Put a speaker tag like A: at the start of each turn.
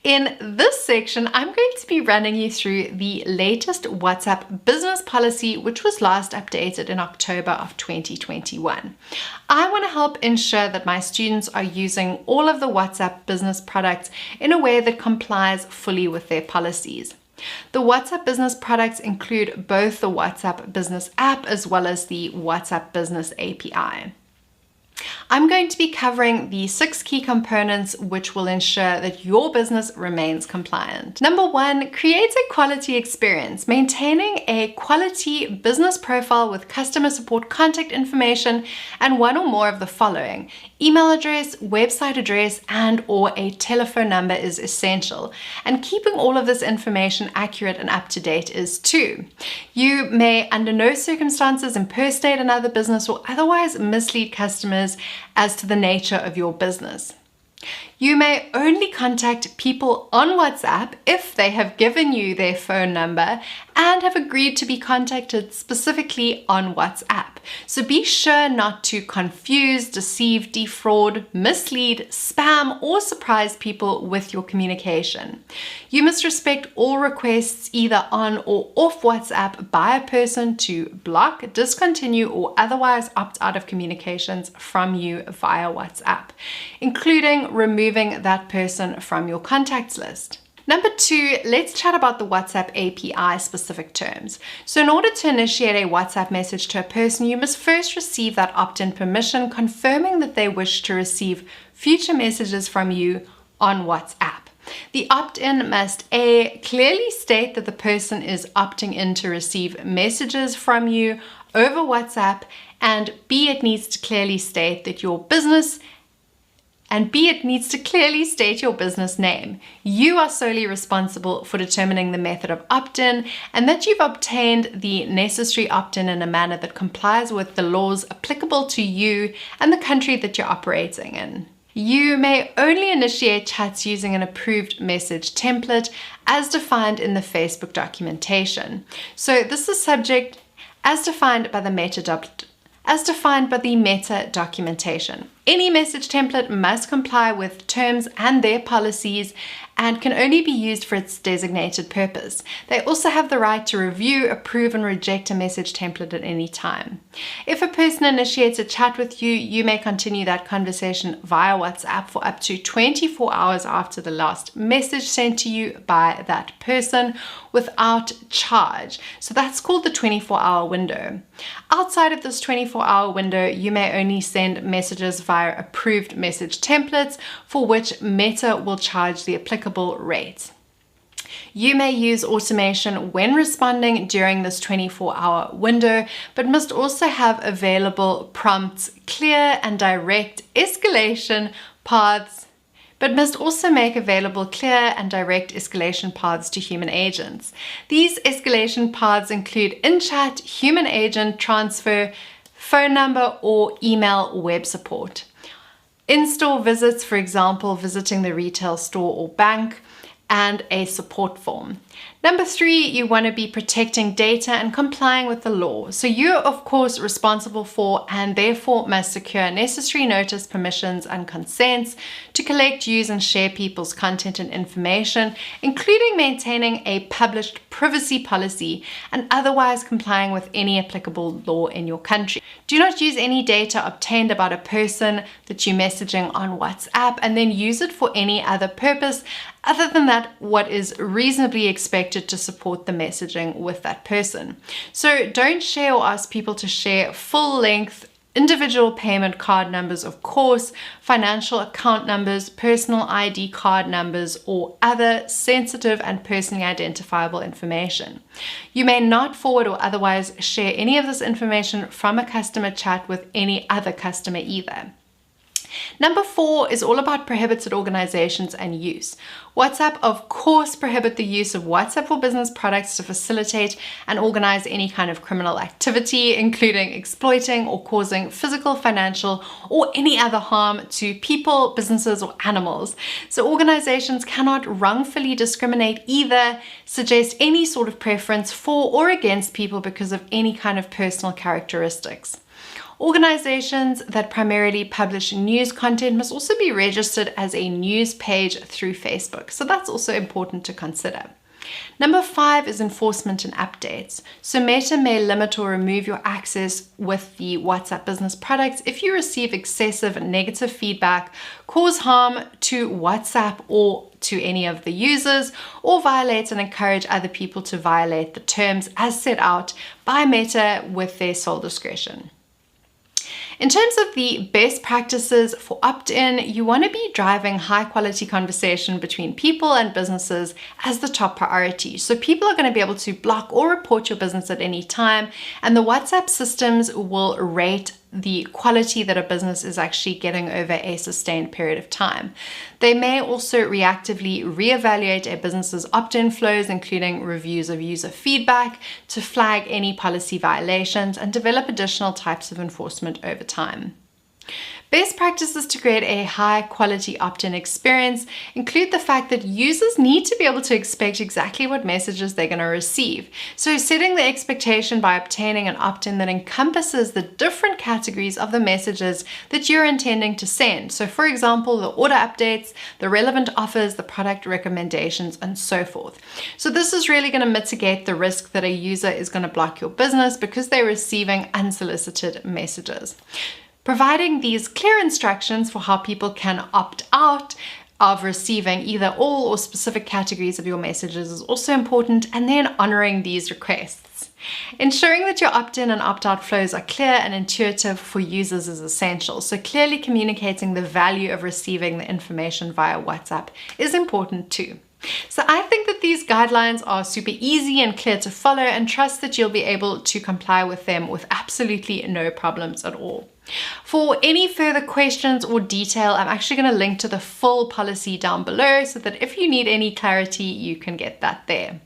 A: In this section, I'm going to be running you through the latest WhatsApp business policy, which was last updated in October of 2021. I want to help ensure that my students are using all of the WhatsApp business products in a way that complies fully with their policies. The WhatsApp business products include both the WhatsApp business app as well as the WhatsApp business API. I'm going to be covering the 6 key components which will ensure that your business remains compliant. Number 1, create a quality experience. Maintaining a quality business profile with customer support contact information and one or more of the following: email address, website address, and or a telephone number is essential. And keeping all of this information accurate and up to date is too. You may under no circumstances impersonate another business or otherwise mislead customers as to the nature of your business. You may only contact people on WhatsApp if they have given you their phone number and have agreed to be contacted specifically on WhatsApp. So be sure not to confuse, deceive, defraud, mislead, spam, or surprise people with your communication. You must respect all requests either on or off WhatsApp by a person to block, discontinue, or otherwise opt out of communications from you via WhatsApp, including removing that person from your contacts list. Number 2, let's chat about the WhatsApp API specific terms. So in order to initiate a WhatsApp message to a person, you must first receive that opt-in permission confirming that they wish to receive future messages from you on WhatsApp. The opt-in must A, clearly state that the person is opting in to receive messages from you over WhatsApp, and B, it needs to clearly state that your business your business name. You are solely responsible for determining the method of opt-in and that you've obtained the necessary opt-in in a manner that complies with the laws applicable to you and the country that you're operating in. You may only initiate chats using an approved message template as defined in the Facebook documentation. So this is subject as defined by the Meta documentation. Any message template must comply with terms and their policies and can only be used for its designated purpose. They also have the right to review, approve, and reject a message template at any time. If a person initiates a chat with you, you may continue that conversation via WhatsApp for up to 24 hours after the last message sent to you by that person without charge. So that's called the 24-hour window. Outside of this 24-hour window, you may only send messages via approved message templates for which Meta will charge the applicable rate. You may use automation when responding during this 24-hour window, but must also have available prompts, clear and direct escalation paths to human agents. These escalation paths include in-chat, human agent transfer, phone number, or email web support. In-store visits, for example, visiting the retail store or bank, and a support form. Number 3, you want to be protecting data and complying with the law. So you're of course responsible for and therefore must secure necessary notice, permissions, and consents to collect, use, and share people's content and information, including maintaining a published privacy policy and otherwise complying with any applicable law in your country. Do not use any data obtained about a person that you're messaging on WhatsApp and then use it for any other purpose other than that what is reasonably expected to support the messaging with that person. So don't share or ask people to share full-length individual payment card numbers, of course, financial account numbers, personal ID card numbers, or other sensitive and personally identifiable information. You may not forward or otherwise share any of this information from a customer chat with any other customer either. Number 4 is all about prohibited organizations and use. WhatsApp, of course, prohibit the use of WhatsApp for Business products to facilitate and organize any kind of criminal activity, including exploiting or causing physical, financial, or any other harm to people, businesses, or animals. So organizations cannot wrongfully discriminate either, suggest any sort of preference for or against people because of any kind of personal characteristics. Organizations that primarily publish news content must also be registered as a news page through Facebook. So that's also important to consider. Number 5 is enforcement and updates. So Meta may limit or remove your access with the WhatsApp business products if you receive excessive negative feedback, cause harm to WhatsApp or to any of the users, or violate and encourage other people to violate the terms as set out by Meta with their sole discretion. In terms of the best practices for opt-in, you want to be driving high quality conversation between people and businesses as the top priority. So people are going to be able to block or report your business at any time, and the WhatsApp systems will rate the quality that a business is actually getting over a sustained period of time. They may also reactively reevaluate a business's opt-in flows, including reviews of user feedback, to flag any policy violations and develop additional types of enforcement over time. Best practices to create a high quality opt-in experience include the fact that users need to be able to expect exactly what messages they're going to receive. So setting the expectation by obtaining an opt-in that encompasses the different categories of the messages that you're intending to send. So for example, the order updates, the relevant offers, the product recommendations, and so forth. So this is really going to mitigate the risk that a user is going to block your business because they're receiving unsolicited messages. Providing these clear instructions for how people can opt out of receiving either all or specific categories of your messages is also important, and then honoring these requests. Ensuring that your opt-in and opt-out flows are clear and intuitive for users is essential. So clearly communicating the value of receiving the information via WhatsApp is important too. So I think that these guidelines are super easy and clear to follow, and trust that you'll be able to comply with them with absolutely no problems at all. For any further questions or detail, I'm actually going to link to the full policy down below so that if you need any clarity, you can get that there.